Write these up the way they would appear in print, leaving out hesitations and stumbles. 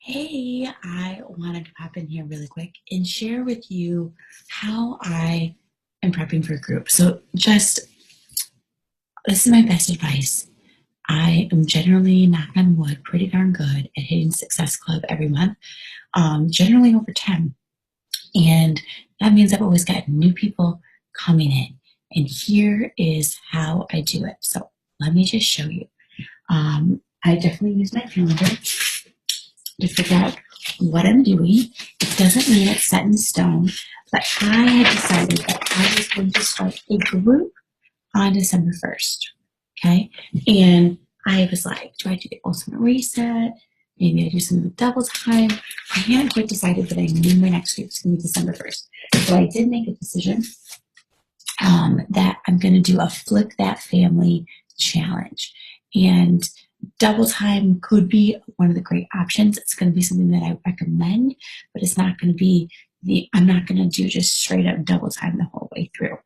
Hey, I wanted to pop in here really quick and share with you how I am prepping for a group. This is my best advice. I am generally, knock on wood, pretty darn good at hitting Success Club every month, generally over 10. And that means I've always got new people coming in. And here is how I do it. So let me just show you. I definitely use my calendar to figure out what I'm doing. It doesn't mean it's set in stone, but I had decided that I was going to start a group on December 1st. Okay. And I was like, do I do the ultimate reset? Maybe I do something with double time. I hadn't quite decided, but I knew my next week was going to be December 1st. So I did make a decision that I'm going to do a Flip That Family challenge. And double time could be one of the great options. It's going to be something that I recommend, but it's not going to be I'm not going to do just straight up double time the whole way through.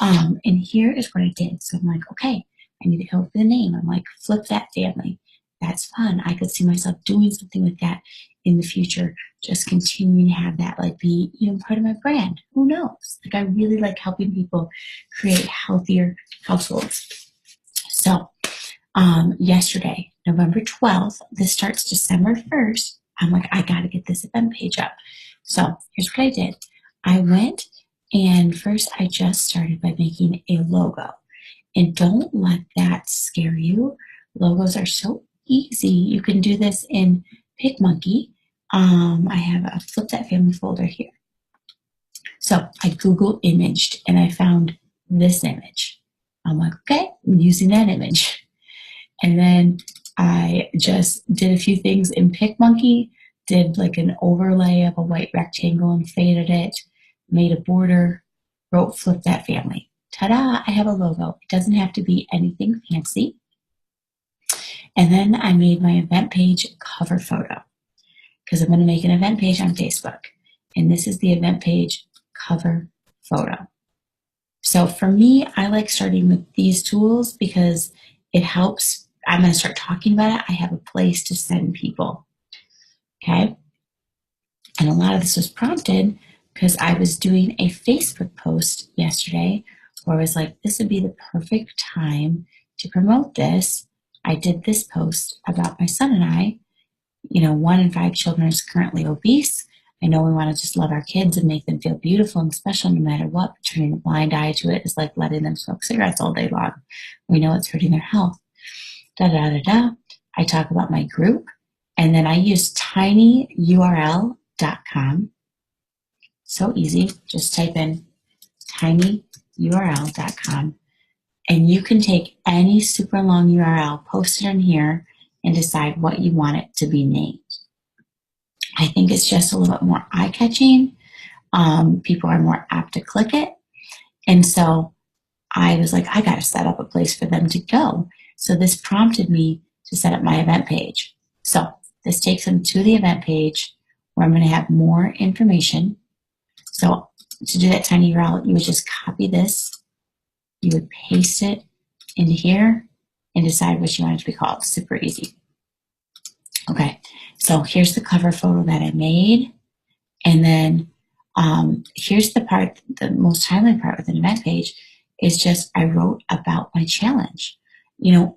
And here is what I did. So I'm like, okay, I need to come up with a name. I'm like, Flip That Family. That's fun. I could see myself doing something with that in the future, just continuing to have that like be, part of my brand. Who knows? Like I really like helping people create healthier households. So yesterday, November 12th, this starts December 1st. I'm like, I got to get this event page up. So here's what I did. I went and first I just started by making a logo. And don't let that scare you. Logos are so easy. You can do this in PicMonkey. I have a Flip That Family folder here. So I Google imaged and I found this image. I'm like, okay, I'm using that image. And then I just did a few things in PicMonkey, did like an overlay of a white rectangle and faded it, made a border, wrote Flip That Family. Ta-da, I have a logo. It doesn't have to be anything fancy. And then I made my event page cover photo because I'm going to make an event page on Facebook. And this is the event page cover photo. So for me, I like starting with these tools because it helps. I'm going to start talking about it. I have a place to send people. Okay. And a lot of this was prompted because I was doing a Facebook post yesterday where I was like, this would be the perfect time to promote this. I did this post about my son and I. 1 in 5 children is currently obese. I know we want to just love our kids and make them feel beautiful and special no matter what. But turning a blind eye to it is like letting them smoke cigarettes all day long. We know it's hurting their health. I talk about my group, and then I use tinyurl.com. So easy. Just type in tinyurl.com, and you can take any super long URL, post it in here, and decide what you want it to be named. I think it's just a little bit more eye-catching. People are more apt to click it. And so I was like, I got to set up a place for them to go. So this prompted me to set up my event page. So this takes them to the event page where I'm going to have more information. So to do that tiny URL, you would just copy this. You would paste it into here and decide what you want it to be called. Super easy. Okay, so here's the cover photo that I made. And then here's the part, the most timely part with an event page is just I wrote about my challenge.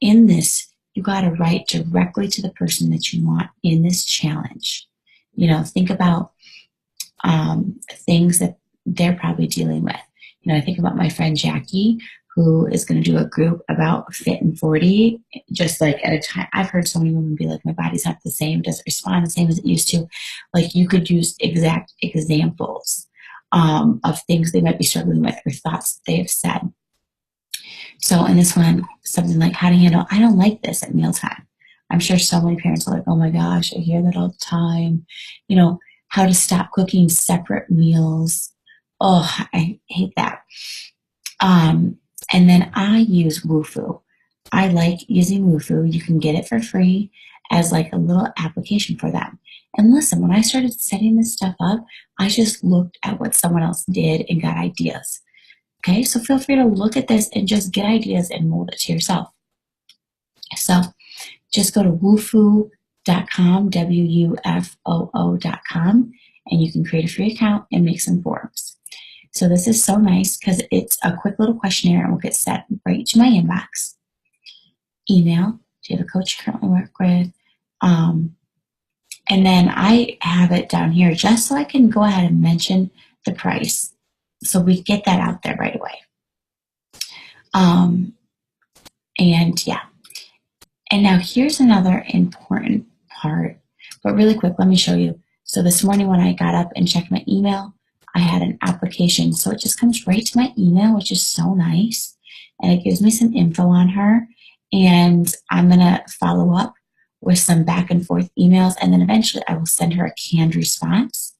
In this, you got to write directly to the person that you want in this challenge. Think about things that they're probably dealing with. I think about my friend Jackie, who is going to do a group about Fit and 40, just like at a time. I've heard so many women be like, my body's not the same, doesn't respond the same as it used to. Like you could use exact examples of things they might be struggling with or thoughts they have said. So in this one, something like how to handle, I don't like this at mealtime. I'm sure so many parents are like, oh my gosh, I hear that all the time. How to stop cooking separate meals. Oh, I hate that. And then I use Woofu. I like using Woofu. You can get it for free as like a little application for them. And listen, when I started setting this stuff up, I just looked at what someone else did and got ideas. Okay, so feel free to look at this and just get ideas and mold it to yourself. So just go to Woofu wufoo.com, wufoo.com, and you can create a free account and make some forms. So this is so nice because it's a quick little questionnaire and will get sent right to my inbox. Email, do you have a coach you currently work with? And then I have it down here just so I can go ahead and mention the price. So we get that out there right away. And yeah. And now here's another important part, but really quick, let me show you. So this morning when I got up and checked my email, I had an application. So it just comes right to my email, which is so nice. And it gives me some info on her. And I'm going to follow up with some back and forth emails. And then eventually I will send her a canned response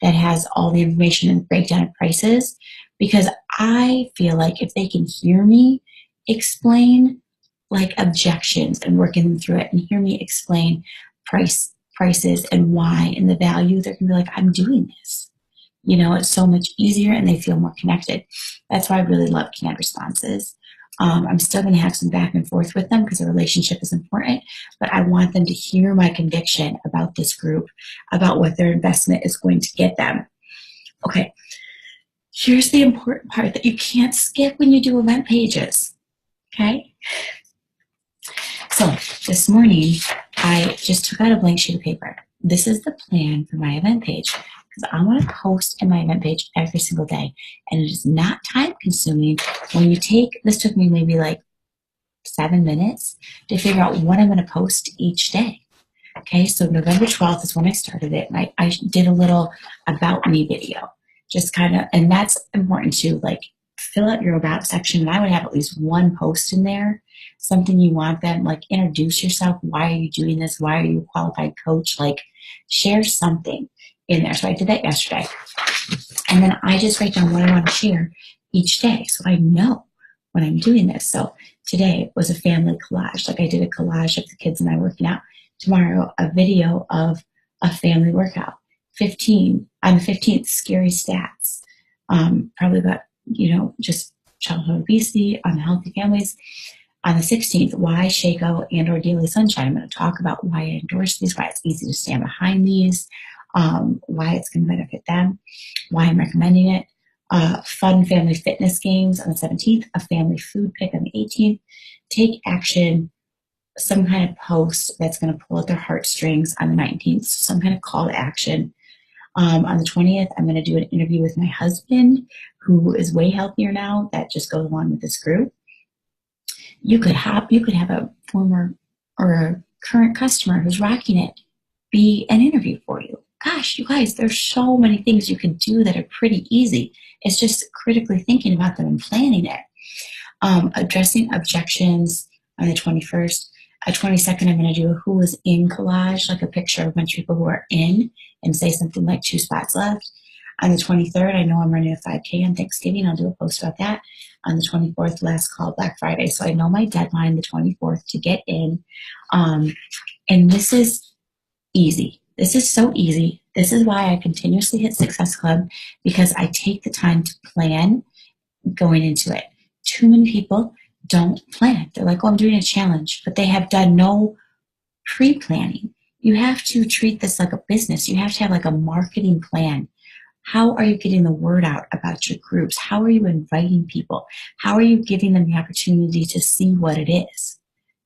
that has all the information and breakdown of prices. Because I feel like if they can hear me explain like objections and working them through it and hear me explain prices and why and the value, they're going to be like, I'm doing this. You know, it's so much easier and they feel more connected. That's why I really love canned responses. I'm still going to have some back and forth with them because the relationship is important, but I want them to hear my conviction about this group, about what their investment is going to get them. Okay, here's the important part that you can't skip when you do event pages, okay? So this morning, I just took out a blank sheet of paper. This is the plan for my event page because I want to post in my event page every single day. And it is not time consuming when you take, this took me maybe like 7 minutes to figure out what I'm going to post each day. Okay, so November 12th is when I started it. And I did a little about me video, just kind of, and that's important too, like fill out your about section. And I would have at least one post in there, something you want them, like introduce yourself. Why are you doing this? Why are you a qualified coach? Like share something in there. So I did that yesterday. And then I just write down what I want to share each day. So I know when I'm doing this. So today was a family collage. Like I did a collage of the kids and I working out. Tomorrow, a video of a family workout. On the 15th, scary stats. Probably about, just childhood obesity, unhealthy families. On the 16th, why Shaco and or Daily Sunshine. I'm going to talk about why I endorse these, why it's easy to stand behind these, why it's going to benefit them, why I'm recommending it. Fun family fitness games on the 17th, a family food pick on the 18th. Take action, some kind of post that's going to pull at their heartstrings on the 19th, so some kind of call to action. On the 20th, I'm going to do an interview with my husband, who is way healthier now. That just goes along with this group. You could have a former or a current customer who's rocking it be an interview for you. Gosh, you guys, there's so many things you can do that are pretty easy. It's just critically thinking about them and planning it. Addressing objections on the 21st. 22nd, I'm going to do a who was in collage, like a picture of a bunch of people who are in, and say something like 2 spots left. On the 23rd, I know I'm running a 5K on Thanksgiving. I'll do a post about that. On the 24th, last call, Black Friday. So I know my deadline, the 24th, to get in. And this is easy. This is so easy. This is why I continuously hit Success Club, because I take the time to plan going into it. Too many people don't plan. They're like, oh, I'm doing a challenge, but they have done no pre-planning. You have to treat this like a business. You have to have like a marketing plan. How are you getting the word out about your groups? How are you inviting people? How are you giving them the opportunity to see what it is?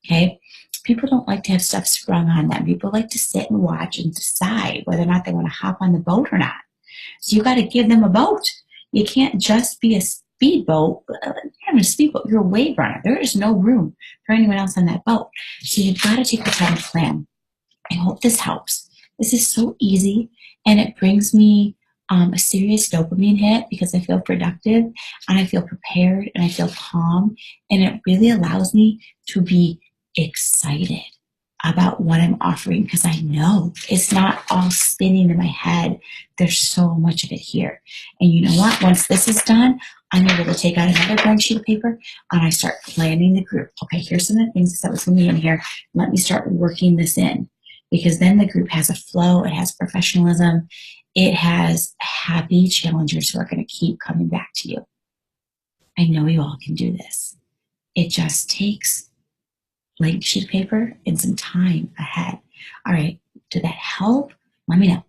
Okay. People don't like to have stuff sprung on them. People like to sit and watch and decide whether or not they want to hop on the boat or not. So you got to give them a boat. You can't just be a speedboat. You're a speedboat. You're a wave runner. There is no room for anyone else on that boat. So you've got to take the time to plan. I hope this helps. This is so easy, and it brings me a serious dopamine hit because I feel productive and I feel prepared and I feel calm, and it really allows me to be excited about what I'm offering because I know it's not all spinning in my head. There's so much of it here. And you know what? Once this is done, I'm able to take out another blank sheet of paper and I start planning the group. Okay, here's some of the things that was going to be in here. Let me start working this in, because then the group has a flow, it has professionalism, it has happy challengers who are going to keep coming back to you. I know you all can do this. It just takes blank sheet of paper and some time ahead. All right, did that help? Let me know.